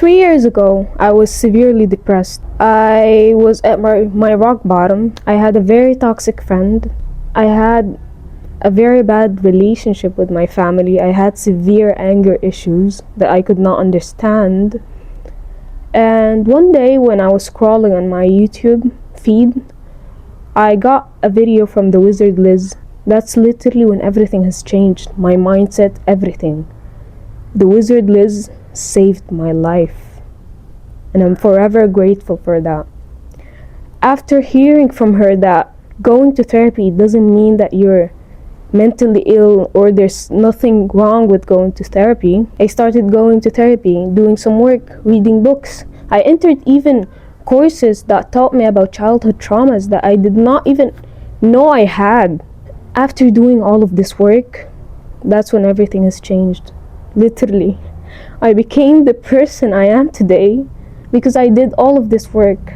3 years ago, I was severely depressed. I was at my rock bottom. I had a very toxic friend. I had a very bad relationship with my family. I had severe anger issues that I could not understand. And one day when I was scrolling on my YouTube feed, I got a video from the Wizard Liz. That's literally when everything has changed. My mindset, everything. The Wizard Liz saved my life, and I'm forever grateful for that. After hearing from her that going to therapy doesn't mean that you're mentally ill or there's nothing wrong with going to therapy, I started going to therapy, doing some work, reading books. I entered even courses that taught me about childhood traumas that I did not even know I had. After doing all of this work, that's when everything has changed. Literally. I became the person I am today because I did all of this work.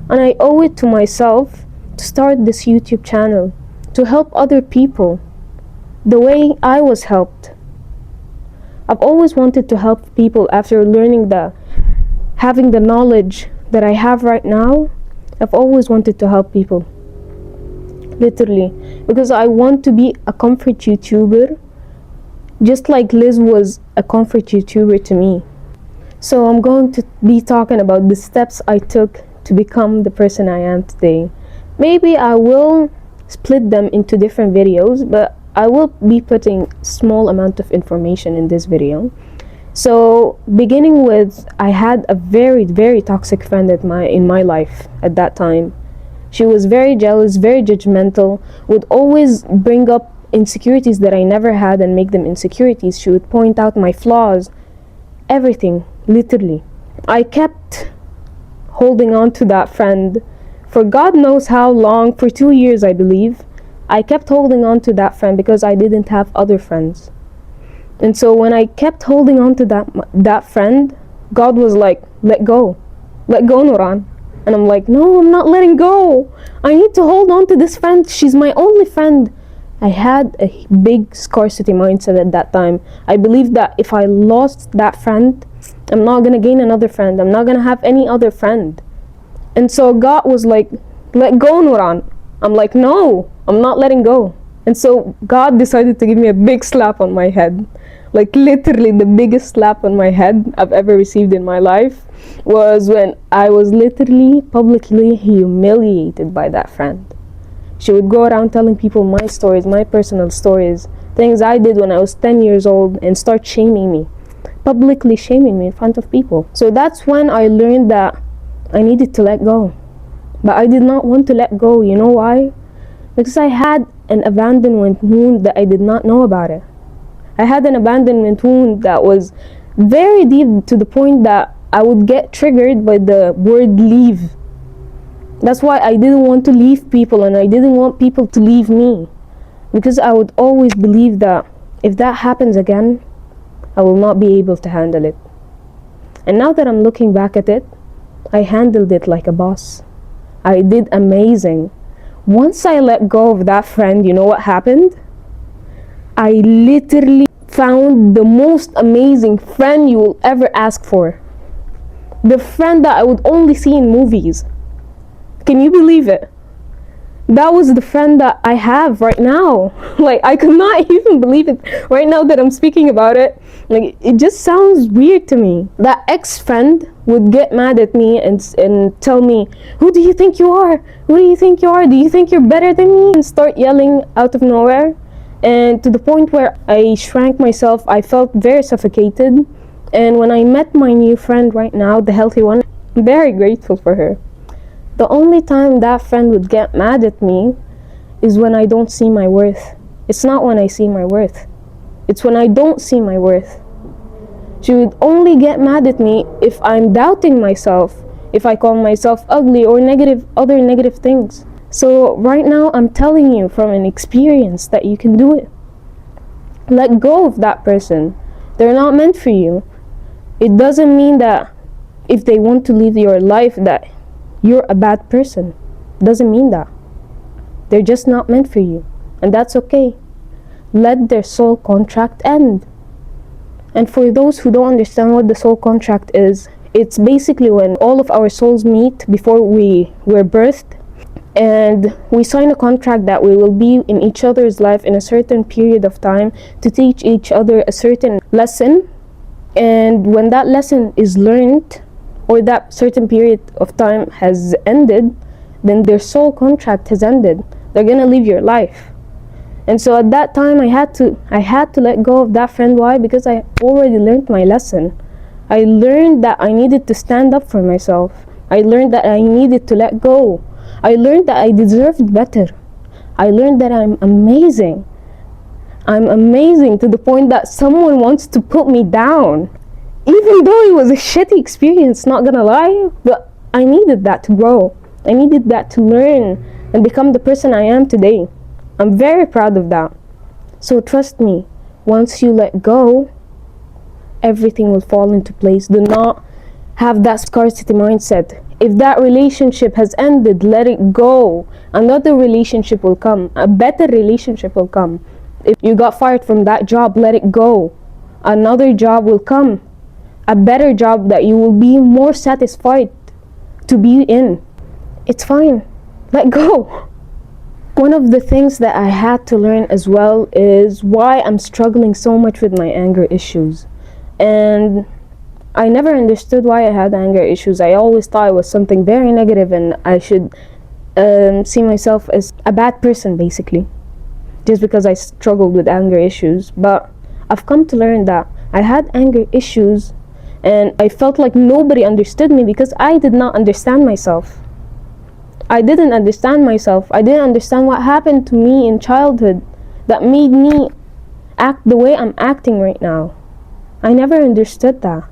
And I owe it to myself to start this YouTube channel, to help other people the way I was helped. I've always wanted to help people after having the knowledge that I have right now. I've always wanted to help people. Literally. Because I want to be a comfort YouTuber, just like Liz was a comfort YouTuber to me. So I'm going to be talking about the steps I took to become the person I am today. Maybe I will split them into different videos, but I will be putting small amount of information in this video. So beginning with, I had a very, very toxic friend in my life at that time. She was very jealous, very judgmental, would always bring up insecurities that I never had and make them insecurities. She would point out my flaws, everything, literally. I kept holding on to that friend for God knows how long, for 2 years I believe. I kept holding on to that friend because I didn't have other friends. And so when I kept holding on to that friend, God was like, let go, Nuran. And I'm like, no, I'm not letting go. I need to hold on to this friend. She's my only friend. I had a big scarcity mindset at that time. I believed that if I lost that friend, I'm not gonna gain another friend. I'm not gonna have any other friend. And so God was like, let go, Nuran. I'm like, no, I'm not letting go. And so God decided to give me a big slap on my head. Like literally the biggest slap on my head I've ever received in my life was when I was literally publicly humiliated by that friend. She would go around telling people my stories, my personal stories, things I did when I was 10 years old, and start shaming me, publicly shaming me in front of people. So that's when I learned that I needed to let go. But I did not want to let go. You know why? Because I had an abandonment wound that I did not know about it. I had an abandonment wound that was very deep, to the point that I would get triggered by the word leave. That's why I didn't want to leave people, and I didn't want people to leave me, because I would always believe that if that happens again, I will not be able to handle it. And now that I'm looking back at it, I handled it like a boss. I did amazing. Once I let go of that friend, you know what happened? I literally found the most amazing friend you will ever ask for. The friend that I would only see in movies. Can you believe it? That was the friend that I have right now. Like, I could not even believe it right now that I'm speaking about it. Like, it just sounds weird to me. That ex-friend would get mad at me and tell me, who do you think you are? Who do you think you are? Do you think you're better than me? And start yelling out of nowhere. And to the point where I shrank myself, I felt very suffocated. And when I met my new friend right now, the healthy one, I'm very grateful for her. The only time that friend would get mad at me is when I don't see my worth. It's not when I see my worth. It's when I don't see my worth. She would only get mad at me if I'm doubting myself, if I call myself ugly or other negative things. So right now I'm telling you from an experience that you can do it. Let go of that person. They're not meant for you. It doesn't mean that if they want to leave your life that you're a bad person. Doesn't mean that. They're just not meant for you. And that's okay. Let their soul contract end. And for those who don't understand what the soul contract is, It's basically when all of our souls meet before we were birthed, and we sign a contract that we will be in each other's life in a certain period of time to teach each other a certain lesson. And when that lesson is learned, or that certain period of time has ended, then their soul contract has ended. They're gonna leave your life. And so at that time I had to let go of that friend. Why? Because I already learned my lesson. I learned that I needed to stand up for myself. I learned that I needed to let go. I learned that I deserved better. I learned that I'm amazing. I'm amazing to the point that someone wants to put me down. Even though it was a shitty experience, not gonna lie, but I needed that to grow. I needed that to learn and become the person I am today. I'm very proud of that. So trust me, once you let go, everything will fall into place. Do not have that scarcity mindset. If that relationship has ended, let it go. Another relationship will come. A better relationship will come. If you got fired from that job, let it go. Another job will come. A better job that you will be more satisfied to be in. It's fine. Let go. One of the things that I had to learn as well is why I'm struggling so much with my anger issues. And I never understood why I had anger issues. I always thought it was something very negative and I should see myself as a bad person, basically, just because I struggled with anger issues. But I've come to learn that I had anger issues and I felt like nobody understood me because I did not understand myself. I didn't understand myself. I didn't understand what happened to me in childhood that made me act the way I'm acting right now. I never understood that.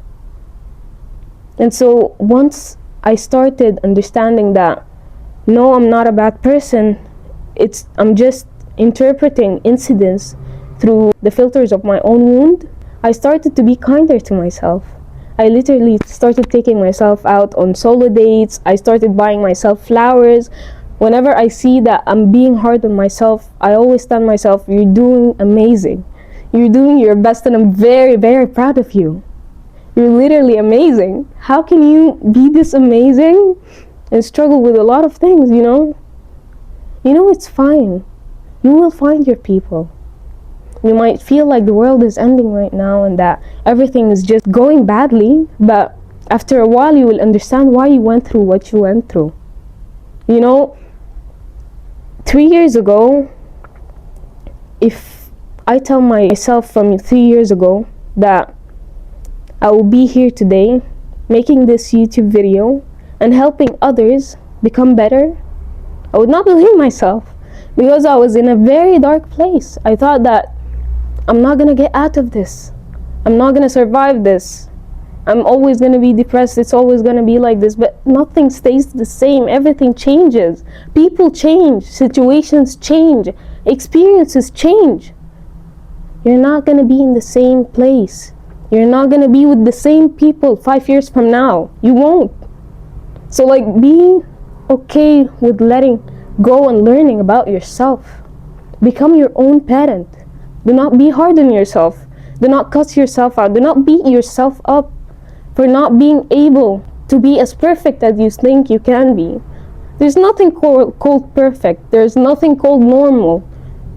And so once I started understanding that, no, I'm not a bad person, I'm just interpreting incidents through the filters of my own wound, I started to be kinder to myself. I literally started taking myself out on solo dates. I started buying myself flowers. Whenever I see that I'm being hard on myself, I always tell myself, you're doing amazing. You're doing your best and I'm very, very proud of you. You're literally amazing. How can you be this amazing and struggle with a lot of things, you know? You know, it's fine. You will find your people. You might feel like the world is ending right now and that everything is just going badly, but after a while you will understand why you went through what you went through. You know, 3 years ago, if I tell myself from 3 years ago that I will be here today making this YouTube video and helping others become better, I would not believe myself because I was in a very dark place. I thought that I'm not gonna get out of this. I'm not gonna survive this. I'm always gonna be depressed. It's always gonna be like this. But nothing stays the same. Everything changes. People change. Situations change. Experiences change. You're not gonna be in the same place. You're not gonna be with the same people 5 years from now. You won't. So be okay with letting go and learning about yourself. Become your own parent. Do not be hard on yourself. Do not cuss yourself out. Do not beat yourself up for not being able to be as perfect as you think you can be. There's nothing called perfect. There's nothing called normal.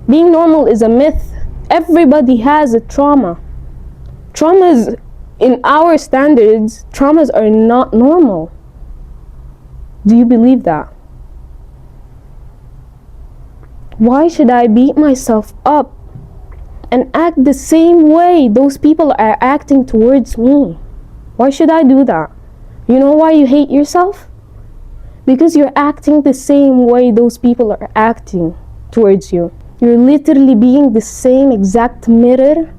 Being normal is a myth. Everybody has a trauma. Traumas, in our standards, traumas are not normal. Do you believe that? Why should I beat myself up and act the same way those people are acting towards me? Why should I do that? You know why you hate yourself? Because you're acting the same way those people are acting towards you. You're literally being the same exact mirror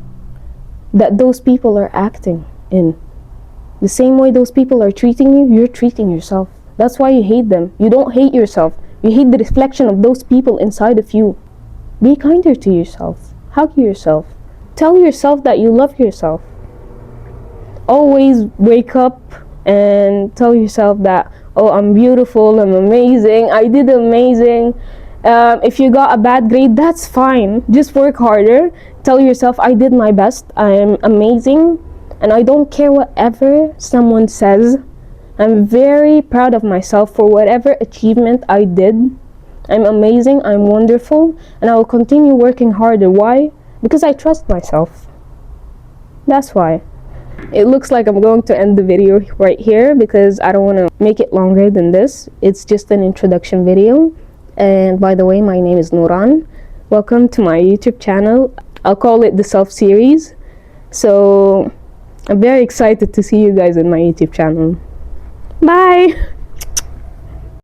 that those people are acting in. The same way those people are treating you, you're treating yourself. That's why you hate them. You don't hate yourself. You hate the reflection of those people inside of you. Be kinder to yourself. Hug yourself. Tell yourself that you love yourself. Always wake up and tell yourself that, oh, I'm beautiful, I'm amazing, I did amazing. If you got a bad grade, that's fine. Just work harder. Tell yourself, I did my best, I am amazing. and I don't care whatever someone says. I'm very proud of myself for whatever achievement I did. I'm amazing, I'm wonderful, and I will continue working harder. Why? Because I trust myself. That's why. It looks like I'm going to end the video right here because I don't want to make it longer than this. It's just an introduction video. And by the way, my name is Nuran. Welcome to my YouTube channel. I'll call it the Self Series. So I'm very excited to see you guys in my YouTube channel. Bye!